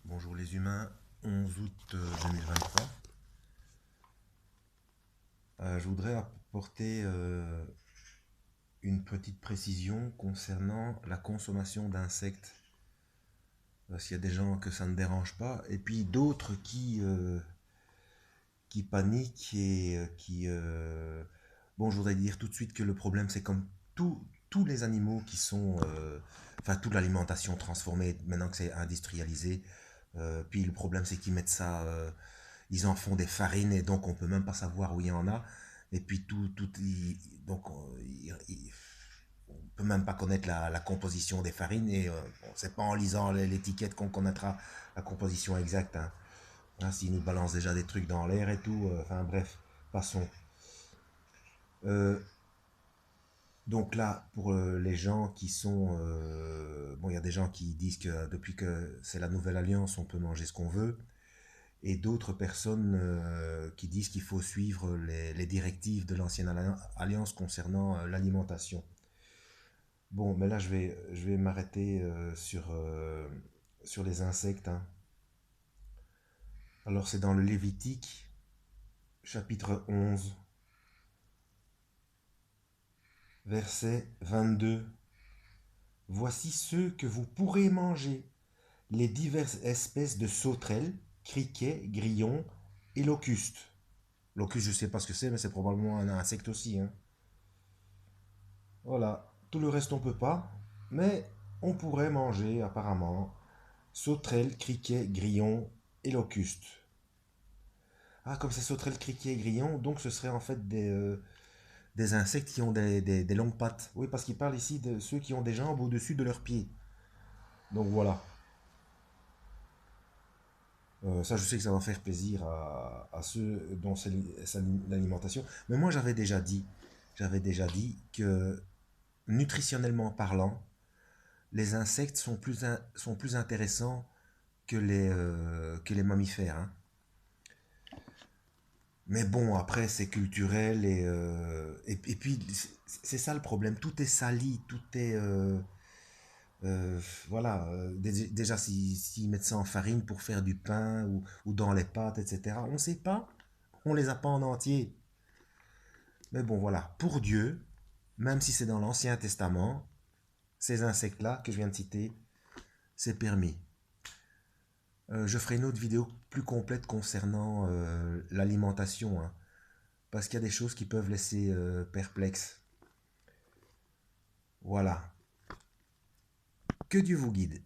Bonjour les humains, 11 août 2023. Je voudrais apporter une petite précision concernant la consommation d'insectes. S'il y a des gens que ça ne dérange pas, et puis d'autres qui paniquent et Bon, je voudrais dire tout de suite que le problème, c'est comme tous les animaux qui sont... Enfin, toute l'alimentation transformée, maintenant que c'est industrialisé. Puis le problème, c'est qu'ils mettent ça... ils en font des farines et donc on peut même pas savoir où il y en a. Et puis donc on peut même pas connaître la composition des farines et bon, c'est pas en lisant l'étiquette qu'on connaîtra la composition exacte. Hein, s'ils nous balancent déjà des trucs dans l'air et tout, enfin bref, passons. Euh, donc là, pour les gens qui sont... bon, il y a des gens qui disent que depuis que c'est la nouvelle alliance, on peut manger ce qu'on veut. Et d'autres personnes qui disent qu'il faut suivre les directives de l'ancienne alliance concernant l'alimentation. Bon, mais là, je vais m'arrêter sur les insectes. Hein. Alors, c'est dans le Lévitique, chapitre 11, verset 22. Voici ceux que vous pourrez manger, les diverses espèces de sauterelles, criquets, grillons et locustes. Locustes, je ne sais pas ce que c'est, mais c'est probablement un insecte aussi. Hein. Voilà, tout le reste on peut pas, mais on pourrait manger apparemment sauterelles, criquets, grillons et locustes. Ah, comme c'est sauterelles, criquets et grillons, donc ce serait en fait des insectes qui ont des longues pattes. Oui, parce qu'il parle ici de ceux qui ont des jambes au-dessus de leurs pieds. Donc voilà. Ça, je sais que ça va faire plaisir à ceux dont c'est l'alimentation. Mais moi, j'avais déjà dit que nutritionnellement parlant, les insectes sont plus intéressants que les mammifères. Hein. Mais bon, après, c'est culturel et puis, c'est ça le problème. Tout est sali, tout est... voilà, déjà, s'ils mettent ça en farine pour faire du pain ou dans les pâtes, etc., on ne sait pas. On les a pas en entier. Mais bon, voilà, pour Dieu, même si c'est dans l'Ancien Testament, ces insectes-là que je viens de citer, c'est permis. Je ferai une autre vidéo plus complète concernant l'alimentation, hein, parce qu'il y a des choses qui peuvent laisser perplexe. Voilà. Que Dieu vous guide.